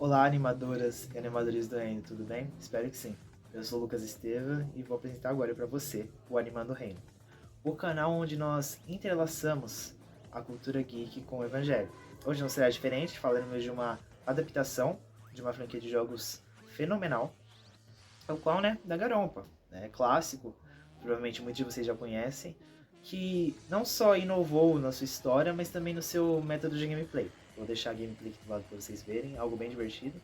Olá, animadoras e animadores do Reino, tudo bem? Espero que sim. Eu sou o Lucas Estevam e vou apresentar agora para você o Animando Reino, o canal onde nós entrelaçamos a cultura geek com o evangelho. Hoje não será diferente, falaremos de uma adaptação de uma franquia de jogos fenomenal, o qual, né, Danganronpa, né, clássico, provavelmente muitos de vocês já conhecem, que não só inovou na sua história, mas também no seu método de gameplay. Vou deixar a gameplay aqui do lado para vocês verem, algo bem divertido.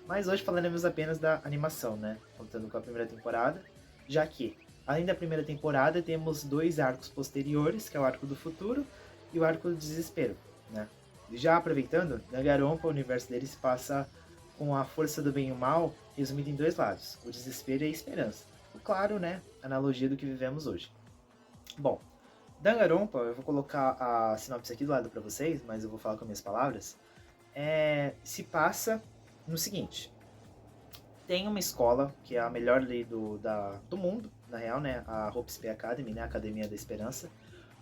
Mas hoje falaremos apenas da animação, né, contando com a primeira temporada, já que, além da primeira temporada, temos dois arcos posteriores, que é o arco do futuro e o arco do desespero, né. E já aproveitando, Danganronpa, o universo dele se passa com a força do bem e o mal resumido em dois lados, o desespero e a esperança. Claro, né, analogia do que vivemos hoje. Bom, Danganronpa, eu vou colocar a sinopse aqui do lado para vocês, mas eu vou falar com minhas palavras, se passa no seguinte: tem uma escola, que é a melhor lei do mundo, na real, né, a Hope Spray Academy, né, a Academia da Esperança,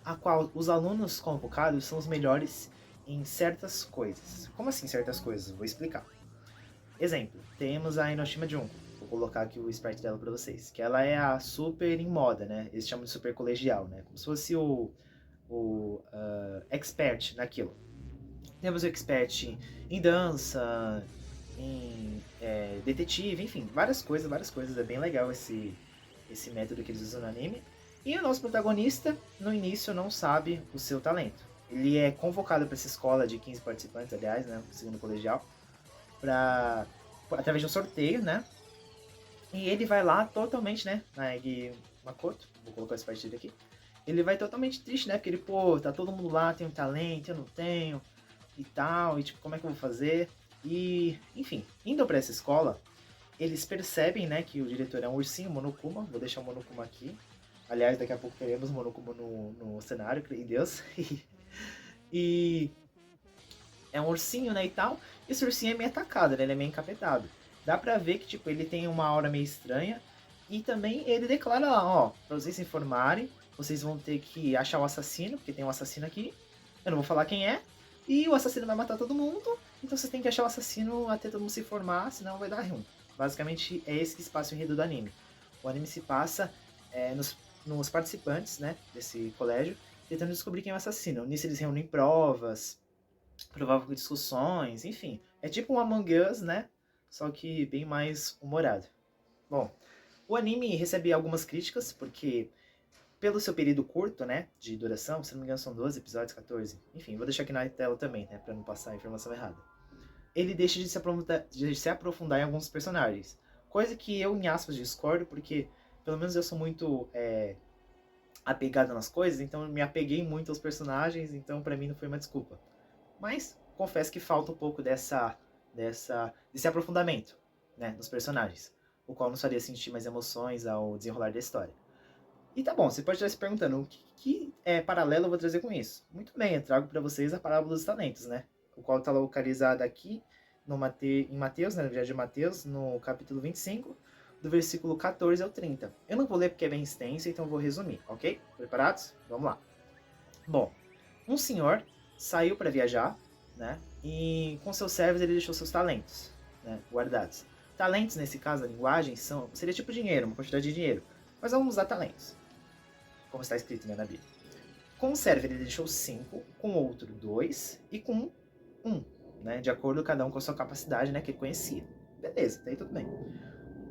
a qual os alunos convocados são os melhores em certas coisas. Como assim certas coisas? Vou explicar. Exemplo, temos a Inoshima Junko. Vou colocar aqui o sprite dela para vocês. Que ela é a super em moda, né? Eles chamam de super colegial, né? Como se fosse o expert naquilo. Temos o expert em dança, em detetive, enfim, várias coisas. É bem legal esse método que eles usam no anime. E o nosso protagonista, no início, não sabe o seu talento. Ele é convocado para essa escola de 15 participantes, aliás, né? Segundo colegial, pra, através de um sorteio, né? E ele vai lá totalmente, né? Na Egg Makoto, vou colocar esse partido aqui. Ele vai totalmente triste, né? Porque ele, pô, tá todo mundo lá, tem um talento, eu não tenho, e tal, e tipo, como é que eu vou fazer? E, enfim, indo pra essa escola, eles percebem, né, que o diretor é um ursinho, Monokuma, vou deixar o Monokuma aqui. Aliás, daqui a pouco teremos Monokuma no cenário, creio em Deus. E é um ursinho, né, e tal. E esse ursinho é meio atacado, né? Ele é meio encapetado. Dá pra ver que, tipo, ele tem uma aura meio estranha. E também ele declara lá, ó, pra vocês se informarem, vocês vão ter que achar o assassino, porque tem um assassino aqui. Eu não vou falar quem é. E o assassino vai matar todo mundo. Então vocês têm que achar o assassino até todo mundo se informar, senão vai dar ruim. Basicamente é esse que se passa o enredo do anime. O anime se passa nos participantes, né, desse colégio, tentando descobrir quem é o assassino. Nisso eles reúnem provas, provável discussões, enfim. É tipo um Among Us, né? Só que bem mais humorado. Bom, o anime recebe algumas críticas, porque pelo seu período curto, né, de duração, se não me engano são 12 episódios, 14, enfim, vou deixar aqui na tela também, né, pra não passar a informação errada. Ele deixa de se aprofundar em alguns personagens, coisa que eu, em aspas, discordo, porque pelo menos eu sou muito apegado nas coisas, então eu me apeguei muito aos personagens, então pra mim não foi uma desculpa. Mas confesso que falta um pouco desse aprofundamento, né, nos personagens, o qual nos faria sentir mais emoções ao desenrolar da história. E tá bom, você pode estar se perguntando o que paralelo eu vou trazer com isso. Muito bem, eu trago para vocês a parábola dos talentos, né? O qual está localizada aqui em Mateus, né, no Evangelho de Mateus, no capítulo 25, do versículo 14 ao 30. Eu não vou ler porque é bem extenso, então eu vou resumir, ok? Preparados? Vamos lá. Bom, um senhor saiu para viajar, né? E com seus servos ele deixou seus talentos, né, guardados. Talentos, nesse caso, a linguagem, seria tipo dinheiro, uma quantidade de dinheiro. Mas vamos usar talentos, como está escrito, né, na Bíblia. Com um servo ele deixou 5, com outro 2 e com um, né? De acordo cada um com a sua capacidade, né, que ele conhecia. Beleza, tá aí tudo bem.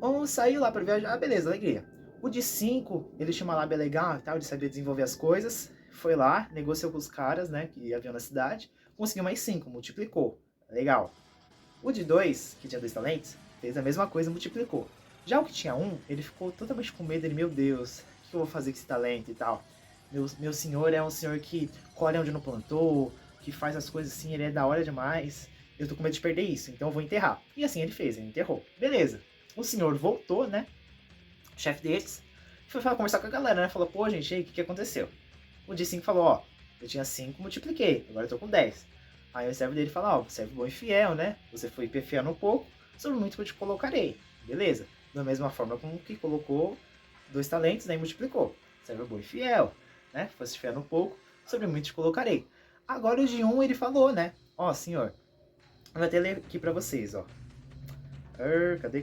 Um saiu lá para viajar, beleza, alegria. O de 5, ele tinha uma lábia legal e tal, ele sabia desenvolver as coisas. Foi lá, negociou com os caras, né, que haviam na cidade. Conseguiu mais 5, multiplicou. Legal. O de 2, que tinha 2 talentos, fez a mesma coisa, multiplicou. Já o que tinha um, ele ficou totalmente com medo, ele, meu Deus, o que eu vou fazer com esse talento e tal? Meu senhor é um senhor que colhe onde não plantou, que faz as coisas assim, ele é da hora demais. Eu tô com medo de perder isso, então eu vou enterrar. E assim ele fez, ele enterrou. Beleza. O senhor voltou, né? O chefe deles, foi conversar com a galera, né? Falou, pô, gente, aí, o que aconteceu? O de 5 falou, ó, eu tinha 5, multipliquei, agora eu tô com 10. Aí o servo dele fala, ó, servo bom e fiel, né? Você foi fiel no pouco, sobre muito que eu te colocarei. Beleza. Da mesma forma como que colocou 2 talentos, né, e multiplicou. Servo bom e fiel, né? Fosse fiel no pouco, sobre muito te colocarei. Agora o de 1 ele falou, né? Ó, senhor, eu vou até ler aqui pra vocês, ó. Cadê?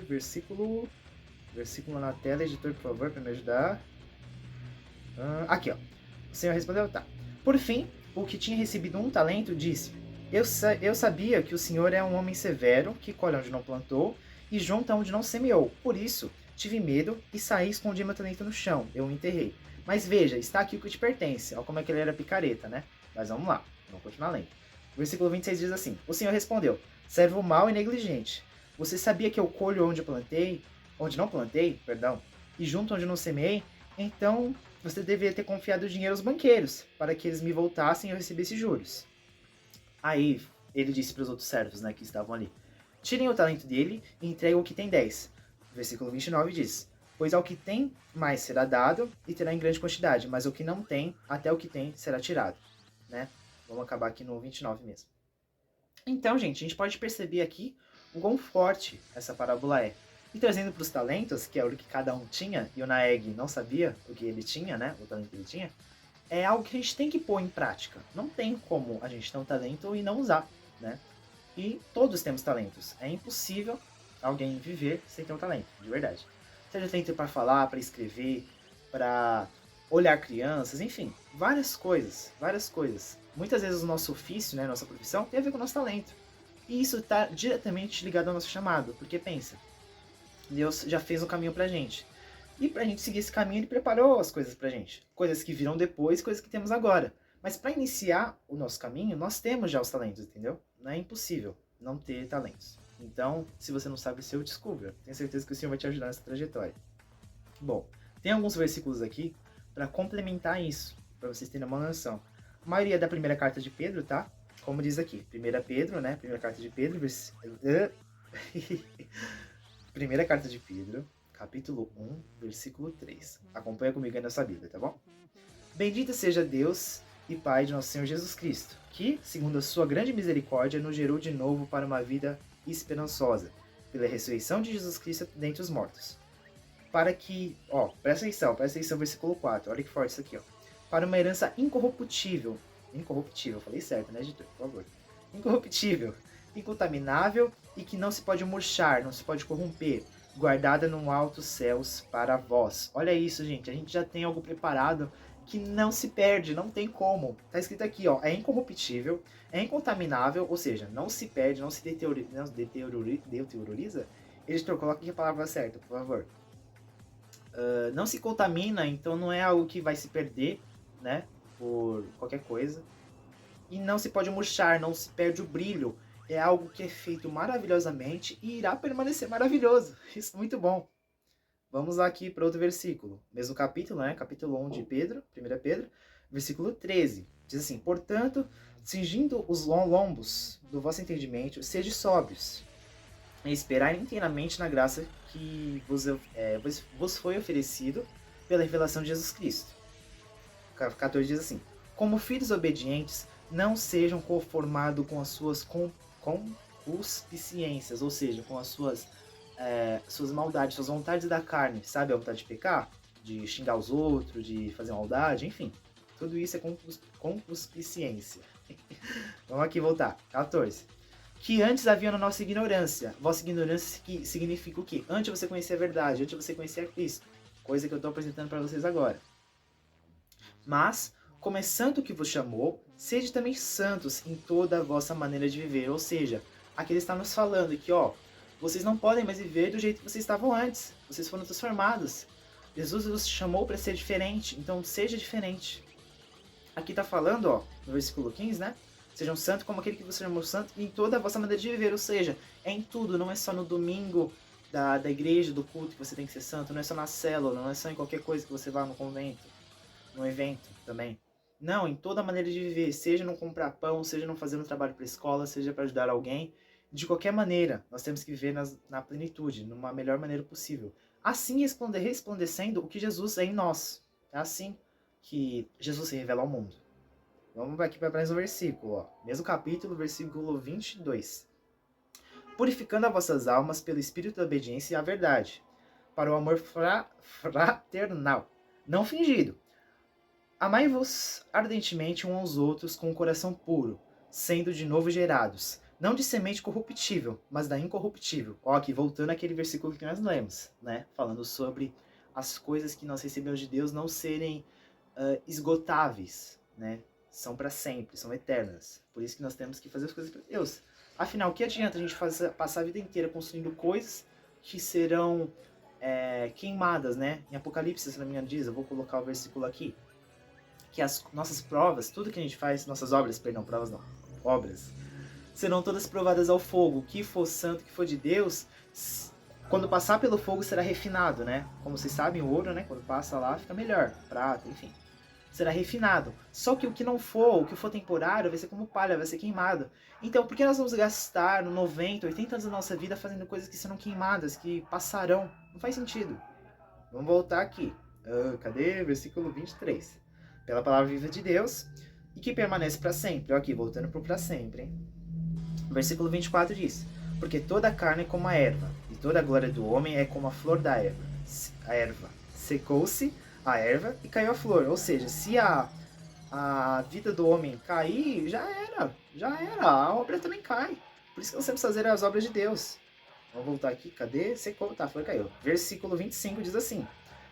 Versículo na tela, editor, por favor, para me ajudar. Aqui, ó. O Senhor respondeu, tá. Por fim, o que tinha recebido um talento disse: eu sabia que o Senhor é um homem severo, que colhe onde não plantou e junta onde não semeou. Por isso, tive medo e saí e escondi meu talento no chão. Eu o enterrei. Mas veja, está aqui o que te pertence. Olha como é que ele era picareta, né? Mas vamos lá, vamos continuar lendo. O versículo 26 diz assim: O Senhor respondeu: servo mau e negligente. Você sabia que eu colho onde não plantei, perdão, e junto onde não semeei? Então você deveria ter confiado o dinheiro aos banqueiros, para que eles me voltassem e eu recebesse juros. Aí ele disse para os outros servos, né, que estavam ali: tirem o talento dele e entreguem o que tem 10. Versículo 29 diz: pois ao que tem mais será dado e terá em grande quantidade, mas ao que não tem, até o que tem será tirado. Né? Vamos acabar aqui no 29 mesmo. Então, gente, a gente pode perceber aqui o quão forte essa parábola é. E trazendo para os talentos, que é o que cada um tinha, e o Naeg não sabia o que ele tinha, né? O talento que ele tinha, é algo que a gente tem que pôr em prática. Não tem como a gente ter um talento e não usar, né? E todos temos talentos. É impossível alguém viver sem ter um talento, de verdade. Seja talento para falar, para escrever, para olhar crianças, enfim, várias coisas, várias coisas. Muitas vezes o nosso ofício, né, nossa profissão, tem a ver com o nosso talento. E isso está diretamente ligado ao nosso chamado, porque pensa, Deus já fez um caminho pra gente. E pra gente seguir esse caminho, ele preparou as coisas pra gente. Coisas que virão depois, coisas que temos agora. Mas para iniciar o nosso caminho, nós temos já os talentos, entendeu? Não é impossível não ter talentos. Então, se você não sabe o seu, descubra. Tenho certeza que o Senhor vai te ajudar nessa trajetória. Bom, tem alguns versículos aqui para complementar isso, para vocês terem uma noção. A maioria é da primeira carta de Pedro, tá? Como diz aqui, 1 Pedro, né? Primeira carta de Pedro, Primeira carta de Pedro, capítulo 1, versículo 3. Acompanha comigo aí nessa Bíblia, tá bom? Bendito seja Deus e Pai de nosso Senhor Jesus Cristo, que, segundo a sua grande misericórdia, nos gerou de novo para uma vida esperançosa, pela ressurreição de Jesus Cristo dentre os mortos. Para que, presta atenção, versículo 4, olha que forte isso aqui, ó. Para uma herança incorruptível, falei certo, né, editor, por favor. Incorruptível, incontaminável e que não se pode murchar, não se pode corromper, guardada no altos céus para vós. Olha isso, gente, a gente já tem algo preparado que não se perde, não tem como. Tá escrito aqui, ó, é incorruptível, é incontaminável, ou seja, não se perde, não se deterioriza. Editor, coloca aqui a palavra certa, por favor. Não se contamina, então não é algo que vai se perder, né, por qualquer coisa. E não se pode murchar, não se perde o brilho. É algo que é feito maravilhosamente e irá permanecer maravilhoso. Isso é muito bom. Vamos lá aqui para outro versículo. Mesmo capítulo, né? Capítulo 1 de Pedro, 1 Pedro, versículo 13. Diz assim: portanto, cingindo os lombos do vosso entendimento, sede sóbrios, e esperai inteiramente na graça que vos foi oferecido pela revelação de Jesus Cristo. 14 diz assim: como filhos obedientes, não sejam conformados com as suas concupiscências, ou seja, com as suas maldades, suas vontades da carne, sabe? A vontade de pecar, de xingar os outros, de fazer maldade, enfim. Tudo isso é concupiscência. Vamos aqui voltar. 14. Que antes havia na nossa ignorância. Vossa ignorância significa o quê? Antes você conhecer a verdade, antes você conhecer a Cristo. Coisa que eu estou apresentando para vocês agora. Mas, como é santo que vos chamou, sede também santos em toda a vossa maneira de viver. Ou seja, aqui ele está nos falando que, vocês não podem mais viver do jeito que vocês estavam antes. Vocês foram transformados. Jesus vos chamou para ser diferente, então seja diferente. Aqui está falando, no versículo 15, né? Sejam santos como aquele que você chamou santo em toda a vossa maneira de viver. Ou seja, é em tudo, não é só no domingo da igreja, do culto que você tem que ser santo, não é só na célula, não é só em qualquer coisa que você vá no convento, no evento também. Não, em toda a maneira de viver, seja não comprar pão, seja não fazer um trabalho para a escola, seja para ajudar alguém. De qualquer maneira, nós temos que viver na plenitude, numa melhor maneira possível. Assim resplandecendo o que Jesus é em nós. É assim que Jesus se revela ao mundo. Vamos aqui para mais um versículo. Mesmo capítulo, versículo 22. Purificando as vossas almas pelo espírito da obediência e à verdade, para o amor fraternal, não fingido. Amai-vos ardentemente uns aos outros com o coração puro, sendo de novo gerados, Não de semente corruptível, mas da incorruptível. Ó, aqui voltando àquele versículo que nós lemos, né? Falando sobre as coisas que nós recebemos de Deus não serem esgotáveis, né? São para sempre, são eternas. Por isso que nós temos que fazer as coisas para Deus. Afinal, o que adianta a gente passar a vida inteira construindo coisas que serão queimadas, né? Em Apocalipse, se não me engano, diz, eu vou colocar o versículo aqui, que as nossas provas, tudo que a gente faz, nossas obras, perdão, provas não, obras, serão todas provadas ao fogo. O que for santo, o que for de Deus, quando passar pelo fogo será refinado, né? Como vocês sabem, o ouro, né? Quando passa lá, fica melhor. Prata, enfim. Será refinado. Só que o que não for, o que for temporário, vai ser como palha, vai ser queimado. Então, por que nós vamos gastar 90, 80 anos da nossa vida fazendo coisas que serão queimadas, que passarão? Não faz sentido. Vamos voltar aqui. Cadê? Versículo 23. Pela palavra viva de Deus, e que permanece para sempre. Aqui, voltando para sempre, hein? Versículo 24 diz: porque toda a carne é como a erva, e toda a glória do homem é como a flor da erva. A erva secou-se, a erva, e caiu a flor. Ou seja, se a vida do homem cair, já era. A obra também cai. Por isso que nós temos que fazer as obras de Deus. Vamos voltar aqui, cadê? Secou, tá, a flor caiu. Versículo 25 diz assim: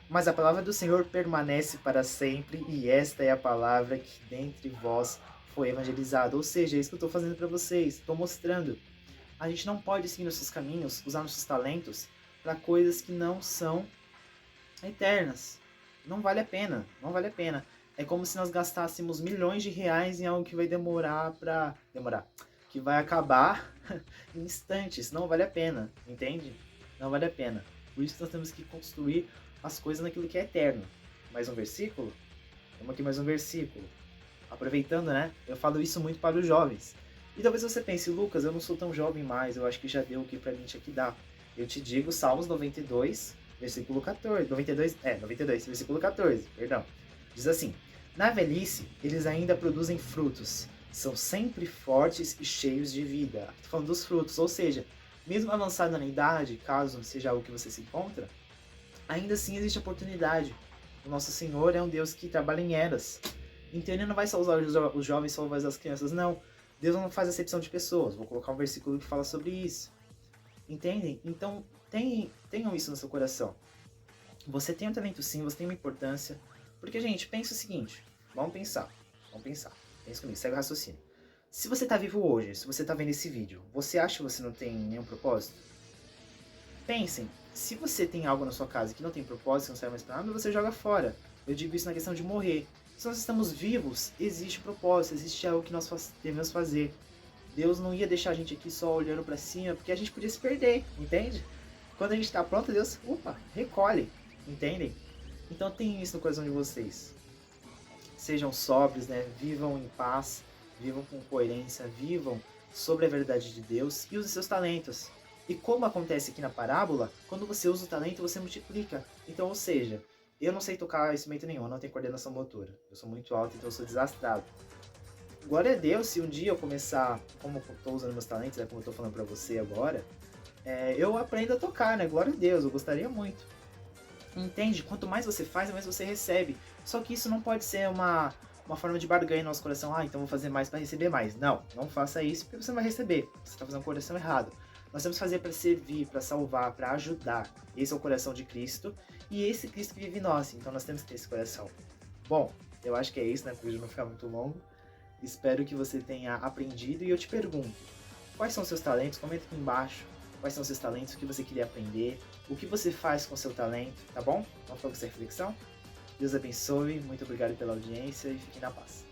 mas a palavra do Senhor permanece para sempre, e esta é a palavra que dentre vós foi evangelizada. Ou seja, é isso que eu estou fazendo para vocês, estou mostrando. A gente não pode seguir nossos caminhos, usar nossos talentos para coisas que não são eternas. Não vale a pena, não vale a pena. É como se nós gastássemos milhões de reais em algo que vai demorar, que vai acabar em instantes. Não vale a pena, entende? Não vale a pena. Por isso nós temos que construir as coisas naquilo que é eterno. Mais um versículo? Vamos aqui mais um versículo. Aproveitando, né? Eu falo isso muito para os jovens. E talvez você pense, Lucas, eu não sou tão jovem mais, eu acho que já deu o que pra mim tinha que dar. Eu te digo Salmos 92, versículo 14. 92, versículo 14, perdão. Diz assim: na velhice, eles ainda produzem frutos. São sempre fortes e cheios de vida. Estou falando dos frutos, ou seja, mesmo avançado na idade, caso seja algo que você se encontra, ainda assim existe oportunidade. O nosso Senhor é um Deus que trabalha em eras. Então ele não vai só usar os jovens, só usar as crianças, não. Deus não faz acepção de pessoas. Vou colocar um versículo que fala sobre isso. Entendem? Então tenham isso no seu coração. Você tem um talento sim, você tem uma importância. Porque, gente, pensa o seguinte. Vamos pensar. Pensa comigo, segue o raciocínio. Se você tá vivo hoje, se você tá vendo esse vídeo, você acha que você não tem nenhum propósito? Pensem, se você tem algo na sua casa que não tem propósito, que não serve mais pra nada, você joga fora. Eu digo isso na questão de morrer. Se nós estamos vivos, existe propósito, existe algo que nós devemos fazer. Deus não ia deixar a gente aqui só olhando pra cima, porque a gente podia se perder, entende? Quando a gente tá pronto, Deus, recolhe, entendem? Então tenham isso no coração de vocês. Sejam sóbrios, né? Vivam em paz, vivam com coerência, vivam sobre a verdade de Deus e usem seus talentos. E como acontece aqui na parábola, quando você usa o talento, você multiplica. Então, ou seja, eu não sei tocar instrumento nenhum, eu não tenho coordenação motora. Eu sou muito alto, então eu sou desastrado. Glória a Deus, se um dia eu começar, como eu estou usando meus talentos, como eu estou falando para você agora, eu aprendo a tocar, né? Glória a Deus, eu gostaria muito. Entende? Quanto mais você faz, mais você recebe. Só que isso não pode ser uma forma de barganha no nosso coração. Então vou fazer mais para receber mais. Não faça isso porque você não vai receber. Você está fazendo o coração errado. Nós temos que fazer para servir, para salvar, para ajudar. Esse é o coração de Cristo e esse Cristo que vive em nós. Então nós temos que ter esse coração. Bom, eu acho que é isso, né? Para o vídeo não ficar muito longo. Espero que você tenha aprendido e eu te pergunto, quais são os seus talentos? Comenta aqui embaixo. Quais são os seus talentos? O que você queria aprender? O que você faz com o seu talento? Tá bom? Vamos para essa reflexão? Deus abençoe, muito obrigado pela audiência e fiquem na paz.